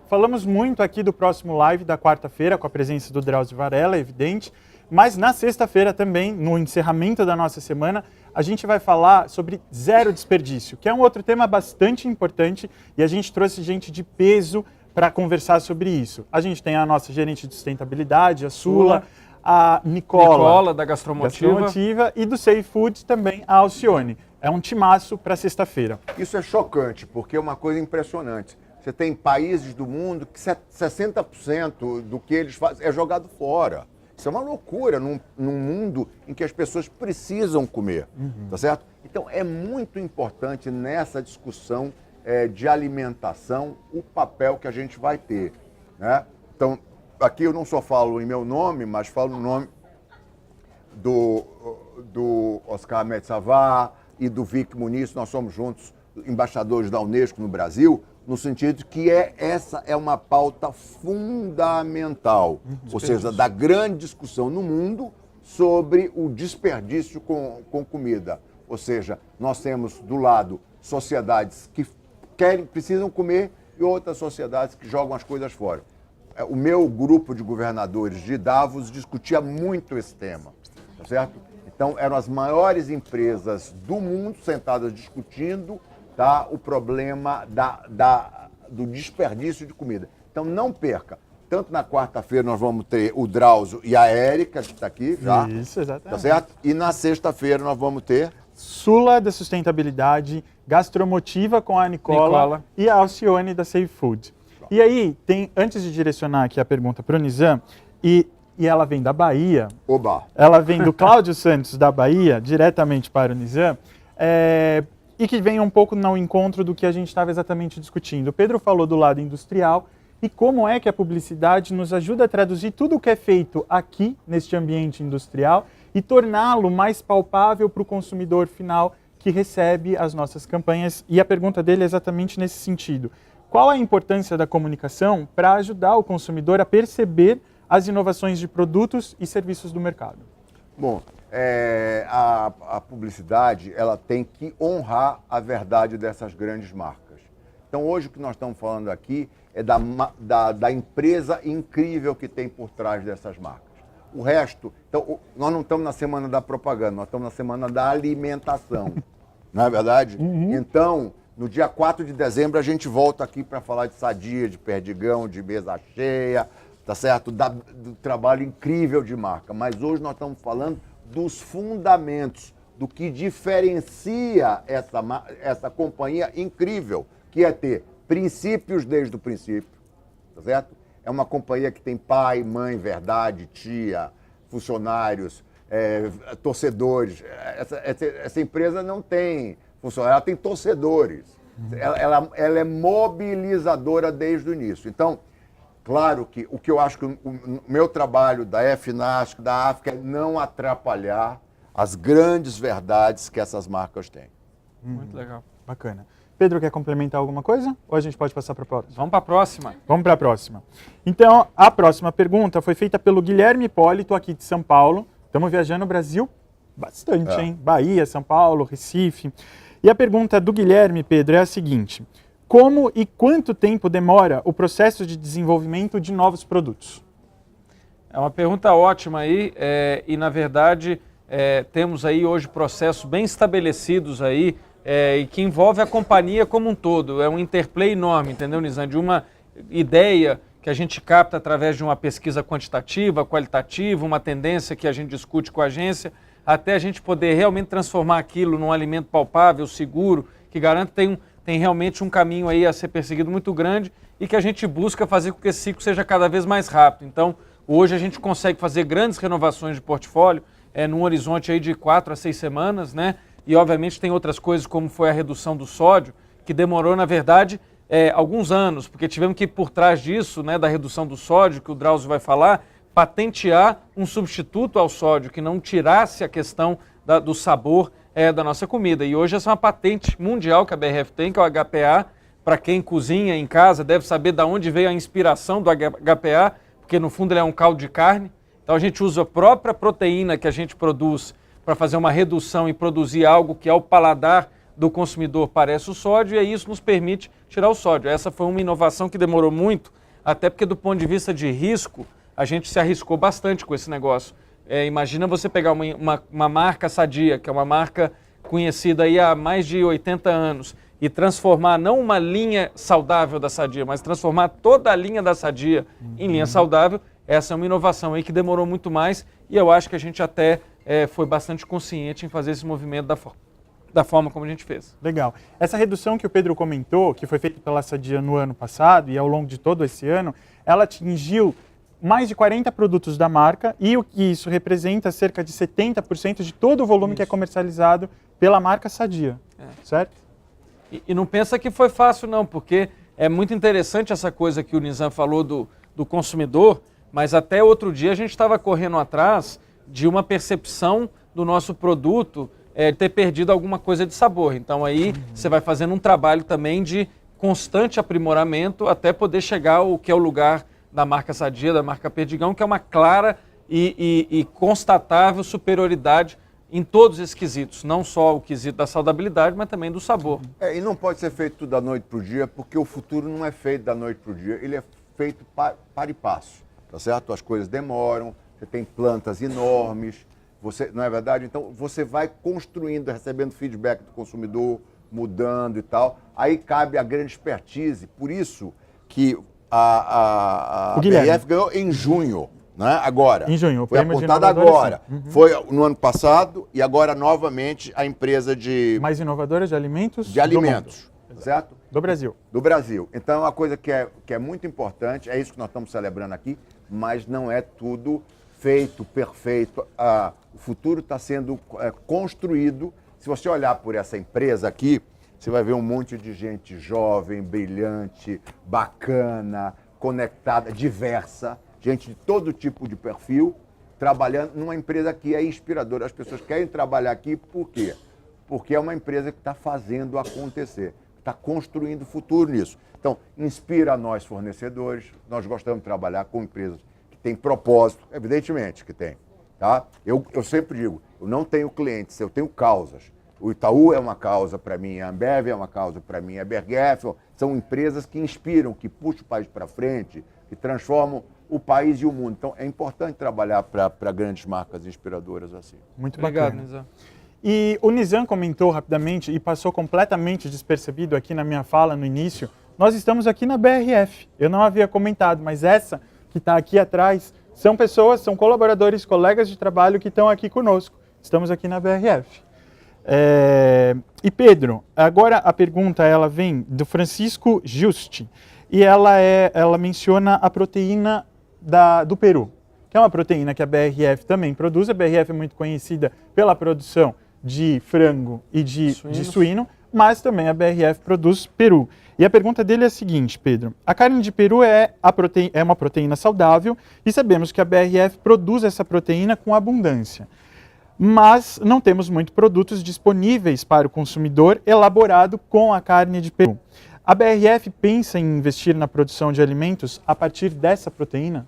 falamos muito aqui do próximo live da quarta-feira, com a presença do Drauzio Varela, é evidente, mas na sexta-feira também, no encerramento da nossa semana, a gente vai falar sobre zero desperdício, que é um outro tema bastante importante e a gente trouxe gente de peso para conversar sobre isso. A gente tem a nossa gerente de sustentabilidade, a Sula, a Nicola da Gastromotiva, e do Safe Food também a Alcione. É um timaço para sexta-feira. Isso é chocante, porque é uma coisa impressionante. Você tem países do mundo que 60% do que eles fazem é jogado fora. Isso é uma loucura num mundo em que as pessoas precisam comer, tá certo? Então é muito importante nessa discussão de alimentação o papel que a gente vai ter, né? Então, aqui eu não só falo em meu nome, mas falo no nome do Oscar Metzavar e do Vic Muniz. Nós somos juntos embaixadores da Unesco no Brasil, no sentido de que essa é uma pauta fundamental, ou seja, da grande discussão no mundo sobre o desperdício com comida. Ou seja, nós temos do lado sociedades que precisam comer e outras sociedades que jogam as coisas fora. O meu grupo de governadores de Davos discutia muito esse tema, tá certo? Então, eram as maiores empresas do mundo sentadas discutindo, tá, o problema do desperdício de comida. Então, não perca. Tanto na quarta-feira nós vamos ter o Drauzio e a Érica, que está aqui já. Isso, exatamente. Tá certo? E na sexta-feira nós vamos ter Sula da Sustentabilidade, Gastromotiva com a Nicola. E a Alcione da Safe Food. E aí, antes de direcionar aqui a pergunta para o Nizam, e ela vem da Bahia. Oba! Ela vem do Cláudio Santos da Bahia, diretamente para o Nizam, e que vem um pouco no encontro do que a gente estava exatamente discutindo. O Pedro falou do lado industrial e como é que a publicidade nos ajuda a traduzir tudo o que é feito aqui, neste ambiente industrial, e torná-lo mais palpável para o consumidor final que recebe as nossas campanhas. E a pergunta dele é exatamente nesse sentido. Qual a importância da comunicação para ajudar o consumidor a perceber as inovações de produtos e serviços do mercado? Bom, a publicidade ela tem que honrar a verdade dessas grandes marcas. Então, hoje o que nós estamos falando aqui é da empresa incrível que tem por trás dessas marcas. O resto, então, nós não estamos na semana da propaganda, nós estamos na semana da alimentação, não é verdade? Então, no dia 4 de dezembro, a gente volta aqui para falar de Sadia, de Perdigão, de Mesa Cheia, tá certo? Do trabalho incrível de marca. Mas hoje nós estamos falando dos fundamentos, do que diferencia essa companhia incrível, que é ter princípios desde o princípio, tá certo? É uma companhia que tem pai, mãe, verdade, tia, funcionários, torcedores. Essa empresa não tem funcionários, ela tem torcedores. Ela é mobilizadora desde o início. Então, claro que o que eu acho que o meu trabalho da FNASC, da África, é não atrapalhar as grandes verdades que essas marcas têm. Muito legal. Bacana. Pedro, quer complementar alguma coisa? Ou a gente pode passar para a próxima? Vamos para a próxima. Vamos para a próxima. Então, a próxima pergunta foi feita pelo Guilherme Hipólito, aqui de São Paulo. Estamos viajando no Brasil bastante, hein? Bahia, São Paulo, Recife. E a pergunta do Guilherme, Pedro, é a seguinte: como e quanto tempo demora o processo de desenvolvimento de novos produtos? É uma pergunta ótima aí, e na verdade temos aí hoje processos bem estabelecidos aí, e que envolve a companhia como um todo. É um interplay enorme, entendeu, Nizam? De uma ideia que a gente capta através de uma pesquisa quantitativa, qualitativa, uma tendência que a gente discute com a agência, até a gente poder realmente transformar aquilo num alimento palpável, seguro, que garante tem realmente um caminho aí a ser perseguido muito grande e que a gente busca fazer com que esse ciclo seja cada vez mais rápido. Então, hoje a gente consegue fazer grandes renovações de portfólio num horizonte aí de 4 a 6 semanas, né? E, obviamente, tem outras coisas, como foi a redução do sódio, que demorou, na verdade, alguns anos, porque tivemos que ir por trás disso, né, da redução do sódio, que o Drauzio vai falar, patentear um substituto ao sódio, que não tirasse a questão do sabor da nossa comida. E hoje essa é uma patente mundial que a BRF tem, que é o HPA. Para quem cozinha em casa, deve saber de onde veio a inspiração do HPA, porque, no fundo, ele é um caldo de carne. Então, a gente usa a própria proteína que a gente produz para fazer uma redução e produzir algo que ao paladar do consumidor parece o sódio, e aí isso nos permite tirar o sódio. Essa foi uma inovação que demorou muito, até porque do ponto de vista de risco, a gente se arriscou bastante com esse negócio. Imagina você pegar uma marca Sadia, que é uma marca conhecida aí há mais de 80 anos, e transformar não uma linha saudável da Sadia, mas transformar toda a linha da Sadia em linha saudável. Essa é uma inovação aí que demorou muito mais, e eu acho que a gente até foi bastante consciente em fazer esse movimento da forma como a gente fez. Legal. Essa redução que o Pedro comentou, que foi feita pela Sadia no ano passado e ao longo de todo esse ano, ela atingiu mais de 40 produtos da marca, e o que isso representa cerca de 70% de todo o volume que é comercializado pela marca Sadia, certo? E não pensa que foi fácil não, porque é muito interessante essa coisa que o Nizam falou do consumidor, mas até outro dia a gente estava correndo atrás de uma percepção do nosso produto ter perdido alguma coisa de sabor. Então aí você vai fazendo um trabalho também de constante aprimoramento até poder chegar ao que é o lugar da marca Sadia, da marca Perdigão, que é uma clara e constatável superioridade em todos esses quesitos, não só o quesito da saudabilidade, mas também do sabor. E não pode ser feito tudo da noite para o dia, porque o futuro não é feito da noite para o dia, ele é feito para e passo, tá certo? As coisas demoram, você tem plantas enormes, não é verdade? Então você vai construindo, recebendo feedback do consumidor, mudando e tal, aí cabe a grande expertise, por isso que a BRF ganhou em junho, né? Agora. Em junho, foi apontada agora. Foi no ano passado e agora novamente a empresa de... Mais inovadora de alimentos? De alimentos, certo? Do Brasil. Do Brasil. Então é uma coisa que é muito importante, é isso que nós estamos celebrando aqui, mas não é tudo feito, perfeito. O futuro está sendo construído. Se você olhar por essa empresa aqui, você vai ver um monte de gente jovem, brilhante, bacana, conectada, diversa, gente de todo tipo de perfil, trabalhando numa empresa que é inspiradora. As pessoas querem trabalhar aqui por quê? Porque é uma empresa que está fazendo acontecer, está construindo futuro nisso. Então, inspira nós fornecedores, nós gostamos de trabalhar com empresas que têm propósito, evidentemente que tem. Tá? Eu sempre digo, eu não tenho clientes, eu tenho causas. O Itaú é uma causa para mim, a Ambev é uma causa para mim, a BRF, são empresas que inspiram, que puxam o país para frente, que transformam o país e o mundo. Então, é importante trabalhar para grandes marcas inspiradoras assim. Muito Obrigado, bacana. Nizam. E o Nizam comentou rapidamente e passou completamente despercebido aqui na minha fala no início, nós estamos aqui na BRF. Eu não havia comentado, mas essa que está aqui atrás são pessoas, são colaboradores, colegas de trabalho que estão aqui conosco. Estamos aqui na BRF. E Pedro, agora a pergunta ela vem do Francisco Juste e ela menciona a proteína do Peru, que é uma proteína que a BRF também produz. A BRF é muito conhecida pela produção de frango e de suíno, mas também a BRF produz peru. E a pergunta dele é a seguinte, Pedro. A carne de peru é uma proteína saudável e sabemos que a BRF produz essa proteína com abundância. Mas não temos muitos produtos disponíveis para o consumidor elaborado com a carne de peru. A BRF pensa em investir na produção de alimentos a partir dessa proteína?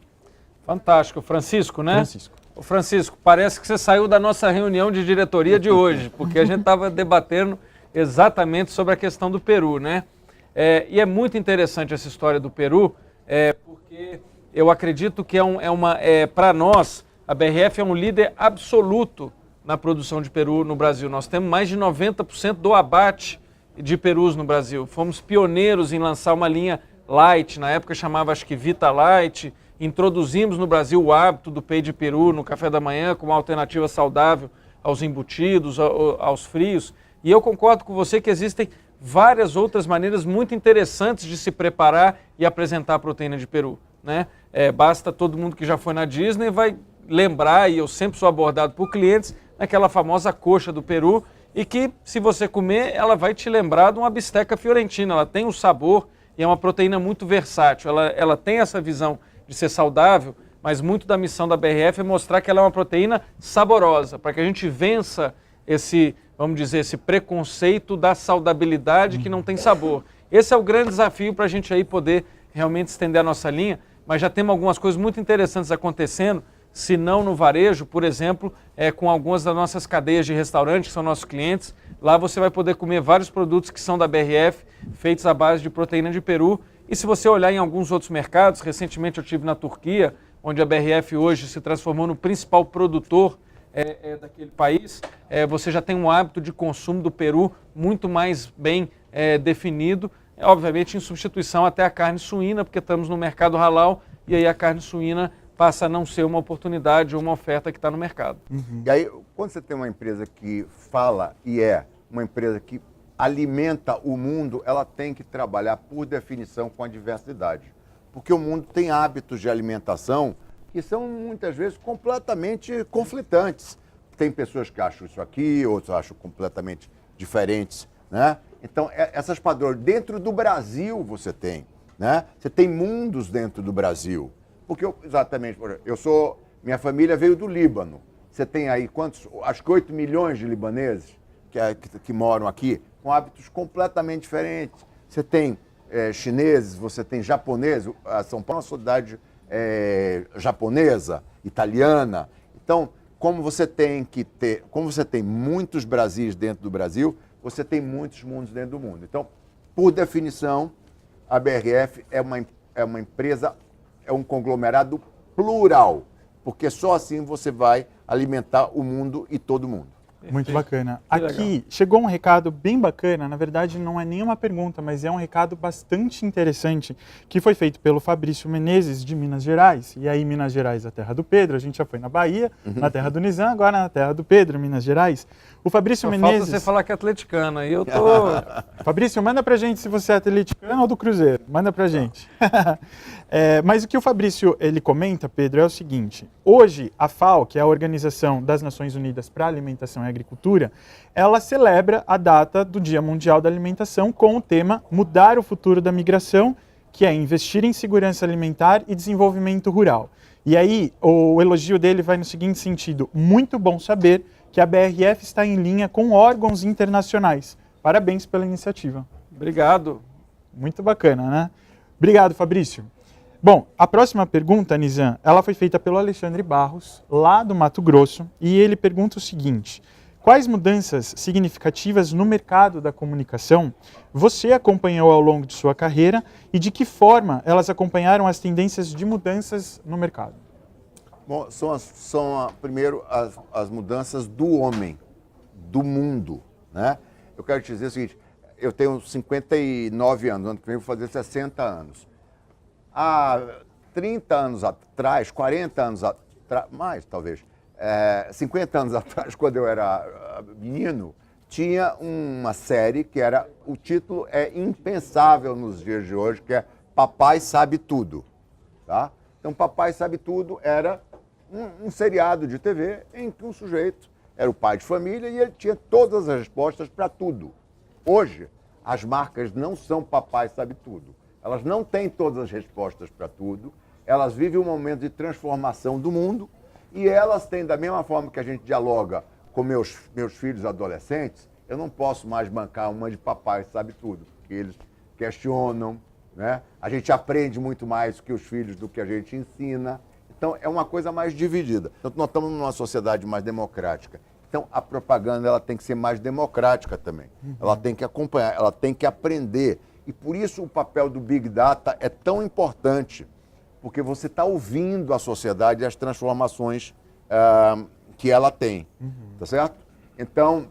Fantástico. Francisco, né? Francisco. Ô Francisco, parece que você saiu da nossa reunião de diretoria de hoje, porque a gente estava debatendo exatamente sobre a questão do peru, né? E é muito interessante essa história do peru, porque eu acredito que para nós, a BRF é um líder absoluto na produção de peru no Brasil. Nós temos mais de 90% do abate de perus no Brasil. Fomos pioneiros em lançar uma linha light, na época chamava acho que Vita Light. Introduzimos no Brasil o hábito do peito de peru no café da manhã como uma alternativa saudável aos embutidos, aos frios. E eu concordo com você que existem várias outras maneiras muito interessantes de se preparar e apresentar a proteína de peru, né? Basta todo mundo que já foi na Disney vai lembrar, e eu sempre sou abordado por clientes, naquela famosa coxa do peru, e que se você comer, ela vai te lembrar de uma bisteca fiorentina. Ela tem um sabor e é uma proteína muito versátil. Ela tem essa visão de ser saudável, mas muito da missão da BRF é mostrar que ela é uma proteína saborosa, para que a gente vença esse, vamos dizer, esse preconceito da saudabilidade que não tem sabor. Esse é o grande desafio para a gente aí poder realmente estender a nossa linha, mas já temos algumas coisas muito interessantes acontecendo, se não no varejo, por exemplo, com algumas das nossas cadeias de restaurantes, que são nossos clientes. Lá você vai poder comer vários produtos que são da BRF, feitos à base de proteína de peru. E se você olhar em alguns outros mercados, recentemente eu estive na Turquia, onde a BRF hoje se transformou no principal produtor daquele país, você já tem um hábito de consumo do peru muito mais bem definido, obviamente em substituição até a carne suína, porque estamos no mercado halal e aí a carne suína passa a não ser uma oportunidade ou uma oferta que está no mercado. E aí, quando você tem uma empresa que fala e é uma empresa que alimenta o mundo, ela tem que trabalhar por definição com a diversidade. Porque o mundo tem hábitos de alimentação que são muitas vezes completamente conflitantes. Tem pessoas que acham isso aqui, outros acham completamente diferentes, né? Então, essas padrões dentro do Brasil você tem, né? Você tem mundos dentro do Brasil. Porque exatamente, minha família veio do Líbano. Você tem aí quantos? Acho que 8 milhões de libaneses que moram aqui, com hábitos completamente diferentes. Você tem chineses, você tem japoneses. São Paulo é uma cidade japonesa, italiana. Então, como você tem muitos Brasis dentro do Brasil, você tem muitos mundos dentro do mundo. Então, por definição, a BRF é uma empresa, é um conglomerado plural, porque só assim você vai alimentar o mundo e todo mundo. Muito bacana. Que Aqui legal. chegou um recado bem bacana, na verdade não é nenhuma pergunta, mas é um recado bastante interessante que foi feito pelo Fabrício Menezes de Minas Gerais. E aí Minas Gerais, a terra do Pedro, a gente já foi na Bahia, na terra do Nizam, agora na terra do Pedro, Minas Gerais. O Fabrício Menezes... Falta você falar que é atleticano, aí eu tô... Fabrício, manda pra gente se você é atleticano ou do Cruzeiro, manda pra gente. Mas o que o Fabrício ele comenta, Pedro, é o seguinte: hoje a FAO, que é a Organização das Nações Unidas para a Alimentação e Agricultura, ela celebra a data do Dia Mundial da Alimentação com o tema Mudar o Futuro da Migração, que é investir em segurança alimentar e desenvolvimento rural. E aí o elogio dele vai no seguinte sentido: muito bom saber que a BRF está em linha com órgãos internacionais. Parabéns pela iniciativa. Obrigado. Muito bacana, né? Obrigado, Fabrício. Bom, a próxima pergunta, Nizam, ela foi feita pelo Alexandre Barros, lá do Mato Grosso, e ele pergunta o seguinte: quais mudanças significativas no mercado da comunicação você acompanhou ao longo de sua carreira e de que forma elas acompanharam as tendências de mudanças no mercado? Bom, primeiro as mudanças do homem, do mundo, né? Eu quero te dizer o seguinte, eu tenho 59 anos, ano que vem eu vou fazer 60 anos. Há 30 anos atrás, 40 anos atrás, mais talvez, 50 anos atrás, quando eu era menino, tinha uma série que era, o título é impensável nos dias de hoje, que é Papai Sabe Tudo, tá? Então, Papai Sabe Tudo era um seriado de TV em que um sujeito era o pai de família e ele tinha todas as respostas para tudo. Hoje, as marcas não são Papai Sabe Tudo. Elas não têm todas as respostas para tudo, elas vivem um momento de transformação do mundo e elas têm, da mesma forma que a gente dialoga com meus filhos adolescentes, eu não posso mais bancar uma de Papai Sabe Tudo, porque eles questionam, né? A gente aprende muito mais que os filhos do que a gente ensina. Então, é uma coisa mais dividida. Então, nós estamos numa sociedade mais democrática. Então, a propaganda ela tem que ser mais democrática também. Ela tem que acompanhar, ela tem que aprender. E por isso o papel do Big Data é tão importante, porque você está ouvindo a sociedade e as transformações que ela tem, tá certo? Então,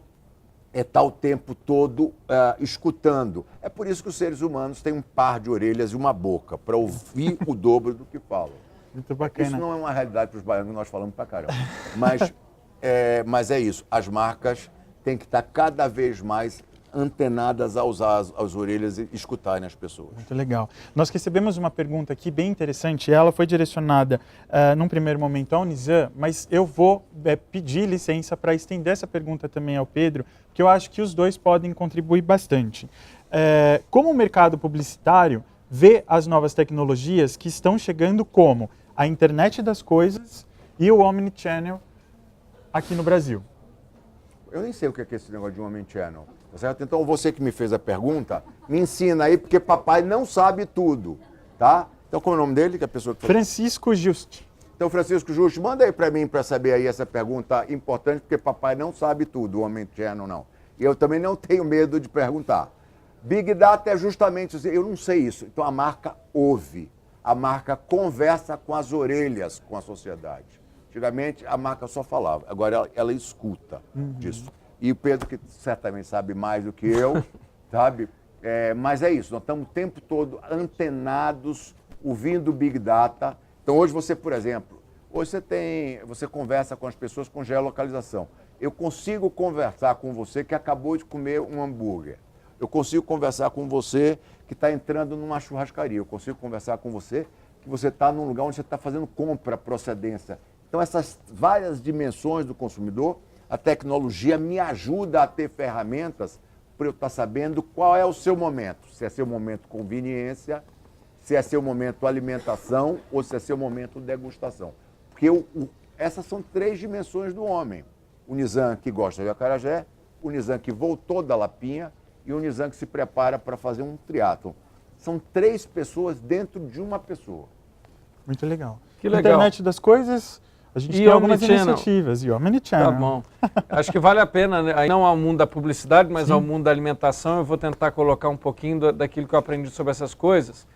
estar o tempo todo escutando. É por isso que os seres humanos têm um par de orelhas e uma boca, para ouvir o dobro do que falam. Muito bacana. Isso não é uma realidade para os baianos, nós falamos pra caramba. Mas é isso, as marcas têm que estar cada vez mais antenadas a usar as orelhas e escutarem as pessoas. Muito legal. Nós recebemos uma pergunta aqui bem interessante, ela foi direcionada num primeiro momento ao Nizam, mas eu vou pedir licença para estender essa pergunta também ao Pedro, que eu acho que os dois podem contribuir bastante. Como o mercado publicitário vê as novas tecnologias que estão chegando, como a internet das coisas e o Omnichannel aqui no Brasil? Eu nem sei o que é esse negócio de Omnichannel, tá certo? Então você que me fez a pergunta, me ensina aí, porque papai não sabe tudo, tá? Então como é o nome dele, que é a pessoa que... Francisco Juste. Então, Francisco Juste, manda aí para mim para saber aí essa pergunta importante, porque papai não sabe tudo, o Omnichannel não. E eu também não tenho medo de perguntar. Big Data é justamente isso, eu não sei isso. Então a marca ouve, a marca conversa com as orelhas com a sociedade. Antigamente a marca só falava, agora ela escuta disso. E o Pedro, que certamente sabe mais do que eu, sabe? Mas é isso, nós estamos o tempo todo antenados, ouvindo o Big Data. Então hoje você, por exemplo, você conversa com as pessoas com geolocalização. Eu consigo conversar com você que acabou de comer um hambúrguer. Eu consigo conversar com você que está entrando numa churrascaria. Eu consigo conversar com você que você está num lugar onde você está fazendo compra, procedência. Então, essas várias dimensões do consumidor, a tecnologia me ajuda a ter ferramentas para eu estar sabendo qual é o seu momento. Se é seu momento conveniência, se é seu momento alimentação ou se é seu momento degustação. Porque essas são 3 dimensões do homem. O Nizam que gosta de acarajé, o Nizam que voltou da Lapinha e o Nizam que se prepara para fazer um triatlon. São 3 pessoas dentro de uma pessoa. Muito legal. Que legal. Internet das coisas, a gente tem algumas iniciativas. E o Omnichannel. Tá bom. Acho que vale a pena, né? Não ao mundo da publicidade, mas ao mundo da alimentação. Eu vou tentar colocar um pouquinho daquilo que eu aprendi sobre essas coisas.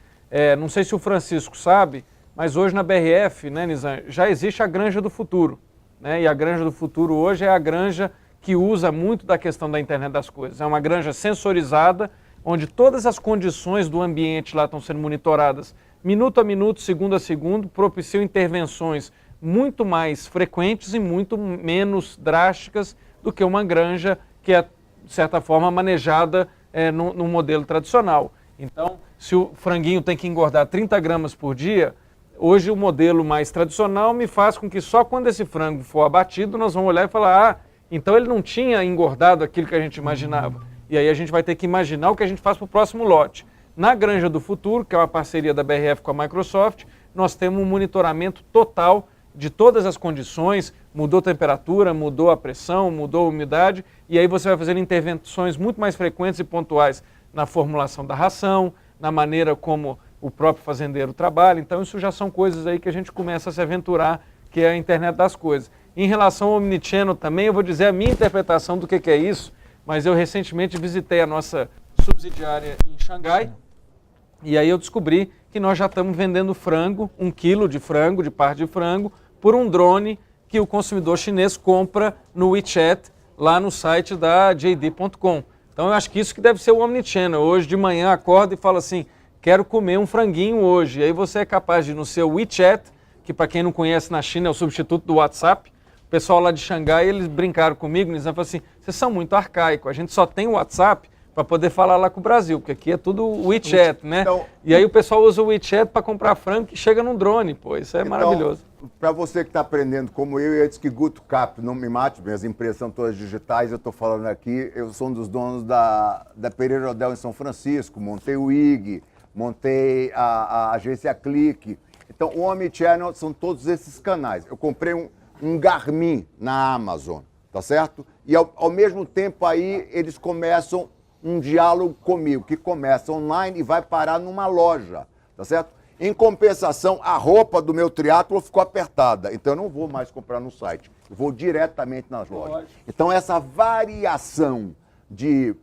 Não sei se o Francisco sabe, mas hoje na BRF, né, Nizam, já existe a Granja do Futuro. Né? E a Granja do Futuro hoje é a granja que usa muito da questão da internet das coisas. É uma granja sensorizada, onde todas as condições do ambiente lá estão sendo monitoradas minuto a minuto, segundo a segundo, propiciam intervenções muito mais frequentes e muito menos drásticas do que uma granja que é, de certa forma, manejada no modelo tradicional. Então, se o franguinho tem que engordar 30 gramas por dia, hoje o modelo mais tradicional me faz com que só quando esse frango for abatido, nós vamos olhar e falar, então ele não tinha engordado aquilo que a gente imaginava. E aí a gente vai ter que imaginar o que a gente faz para o próximo lote. Na Granja do Futuro, que é uma parceria da BRF com a Microsoft, nós temos um monitoramento total de todas as condições, mudou a temperatura, mudou a pressão, mudou a umidade, e aí você vai fazer intervenções muito mais frequentes e pontuais na formulação da ração, na maneira como o próprio fazendeiro trabalha. Então isso já são coisas aí que a gente começa a se aventurar, que é a internet das coisas. Em relação ao Omnichannel também, eu vou dizer a minha interpretação do que é isso, mas eu recentemente visitei a nossa subsidiária em Xangai, e aí eu descobri que nós já estamos vendendo frango, 1 quilo de frango, de parte de frango, por um drone que o consumidor chinês compra no WeChat, lá no site da JD.com. Então eu acho que isso que deve ser o Omnichannel. Hoje de manhã acorda e fala assim, quero comer um franguinho hoje. E aí você é capaz de ir no seu WeChat, que para quem não conhece na China é o substituto do WhatsApp. O pessoal lá de Xangai, eles brincaram comigo, eles falaram assim, vocês são muito arcaicos, a gente só tem o WhatsApp para poder falar lá com o Brasil, porque aqui é tudo WeChat, né? Então, e aí o pessoal usa o WeChat para comprar frango que chega num drone, pô, isso é maravilhoso. Para você que está aprendendo como eu, antes que Guto Cap não me mate, minhas empresas são todas digitais, eu estou falando aqui, eu sou um dos donos da Pereira Odell em São Francisco, montei o IG, montei a agência Clique. Então, o Omnichannel são todos esses canais. Eu comprei um Garmin na Amazon, tá certo? E ao mesmo tempo aí eles começam um diálogo comigo, que começa online e vai parar numa loja, tá certo? Em compensação, a roupa do meu triatlo ficou apertada, então eu não vou mais comprar no site, eu vou diretamente nas lojas. Então essa variação de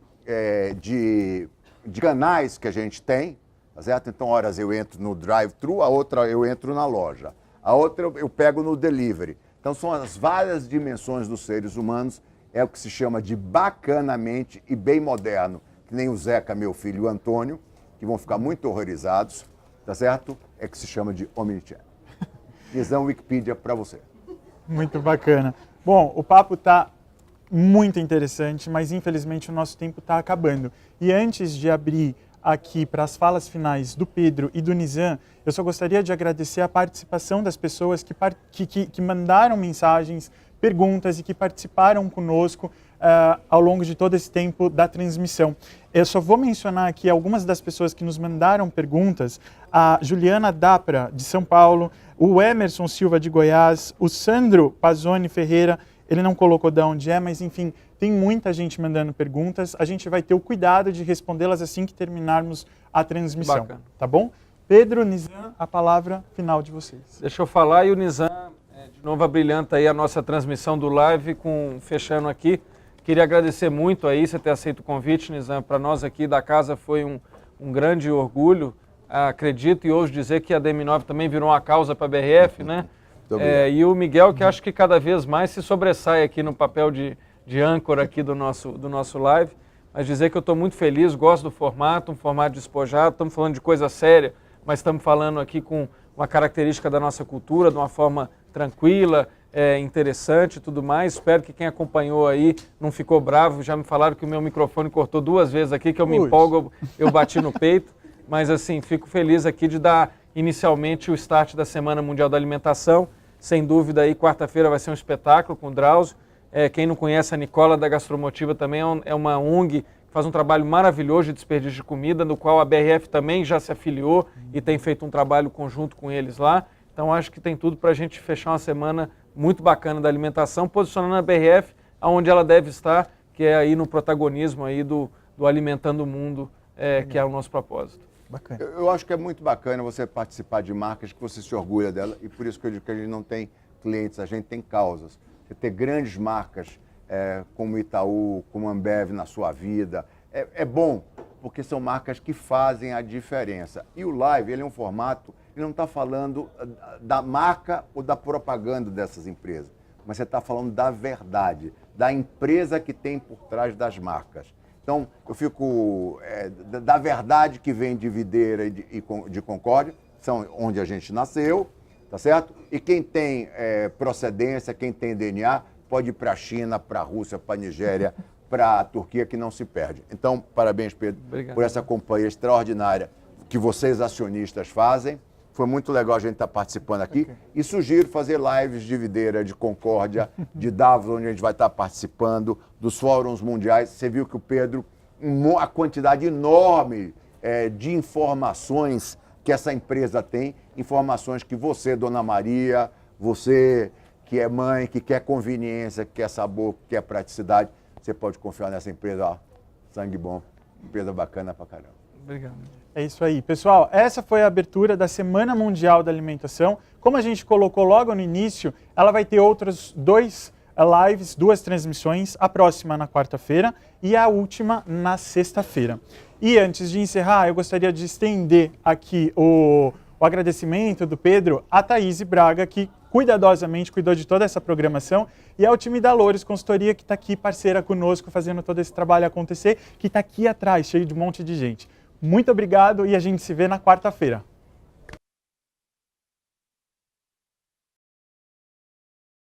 canais que a gente tem, tá certo? Então, horas eu entro no drive-thru, a outra eu entro na loja, a outra eu pego no delivery. Então são as várias dimensões dos seres humanos, é o que se chama de bacanamente e bem moderno, que nem o Zeca, meu filho, e o Antônio, que vão ficar muito horrorizados, tá certo? É que se chama de Omnichannel. Visão Wikipedia para você. Muito bacana. Bom, o papo está muito interessante, mas infelizmente o nosso tempo está acabando. E antes de abrir aqui para as falas finais do Pedro e do Nizam, eu só gostaria de agradecer a participação das pessoas que mandaram mensagens, perguntas e que participaram conosco ao longo de todo esse tempo da transmissão. Eu só vou mencionar aqui algumas das pessoas que nos mandaram perguntas: a Juliana Dapra, de São Paulo, o Emerson Silva, de Goiás, o Sandro Pazzoni Ferreira, ele não colocou de onde é, mas enfim, tem muita gente mandando perguntas. A gente vai ter o cuidado de respondê-las assim que terminarmos a transmissão. Bacana. Tá bom? Pedro, Nizam, a palavra final de vocês. Deixa eu falar, e o Nizam, de novo, abrilhanta aí a nossa transmissão do live, fechando aqui. Queria agradecer muito aí você ter aceito o convite, Nizam. Para nós aqui da casa foi um grande orgulho. Acredito e ouso dizer que a DM9 também virou uma causa para a BRF, né? E o Miguel, que acho que cada vez mais se sobressai aqui no papel de âncora aqui do nosso live. Mas dizer que eu estou muito feliz, gosto do formato, um formato despojado, estamos falando de coisa séria, mas estamos falando aqui com uma característica da nossa cultura, de uma forma tranquila, interessante e tudo mais. Espero que quem acompanhou aí não ficou bravo. Já me falaram que o meu microfone cortou 2 vezes aqui, que eu me empolgo, eu bati no peito. Mas assim, fico feliz aqui de dar inicialmente o start da Semana Mundial da Alimentação. Sem dúvida aí, quarta-feira vai ser um espetáculo com o Drauzio. Quem não conhece a Nicola da Gastromotiva também é uma ONG que faz um trabalho maravilhoso de desperdício de comida, no qual a BRF também já se afiliou e tem feito um trabalho conjunto com eles lá. Então acho que tem tudo para a gente fechar uma semana muito bacana da alimentação, posicionando a BRF aonde ela deve estar, que é aí no protagonismo aí do Alimentando o Mundo, que é o nosso propósito. Bacana. Eu acho que é muito bacana você participar de marcas que você se orgulha dela, e por isso que eu digo que a gente não tem clientes, a gente tem causas. Você ter grandes marcas como Itaú, como Ambev na sua vida, é bom, porque são marcas que fazem a diferença. E o live, ele é um formato, ele não está falando da marca ou da propaganda dessas empresas, mas você está falando da verdade, da empresa que tem por trás das marcas. Então, eu fico da verdade que vem de Videira e de Concórdia, são onde a gente nasceu, tá certo? E quem tem procedência, quem tem DNA, pode ir para a China, para a Rússia, para a Nigéria, para a Turquia, que não se perde. Então, parabéns, Pedro, Obrigado. por essa companhia extraordinária que vocês, acionistas, fazem. Foi muito legal a gente estar participando aqui. Okay. E sugiro fazer lives de Videira, de Concórdia, de Davos, onde a gente vai estar participando, dos fóruns mundiais. Você viu que o Pedro, a quantidade enorme de informações que essa empresa tem, informações que você, Dona Maria, você que é mãe, que quer conveniência, que quer sabor, que quer praticidade, você pode confiar nessa empresa, ó, sangue bom, empresa bacana pra caramba. Obrigado. É isso aí. Pessoal, essa foi a abertura da Semana Mundial da Alimentação. Como a gente colocou logo no início, ela vai ter outros 2 lives, 2 transmissões, a próxima na quarta-feira e a última na sexta-feira. E antes de encerrar, eu gostaria de estender aqui o agradecimento do Pedro a Thaís Braga, que cuidadosamente cuidou de toda essa programação, e ao time da Loures Consultoria, que está aqui parceira conosco, fazendo todo esse trabalho acontecer, que está aqui atrás, cheio de um monte de gente. Muito obrigado e a gente se vê na quarta-feira.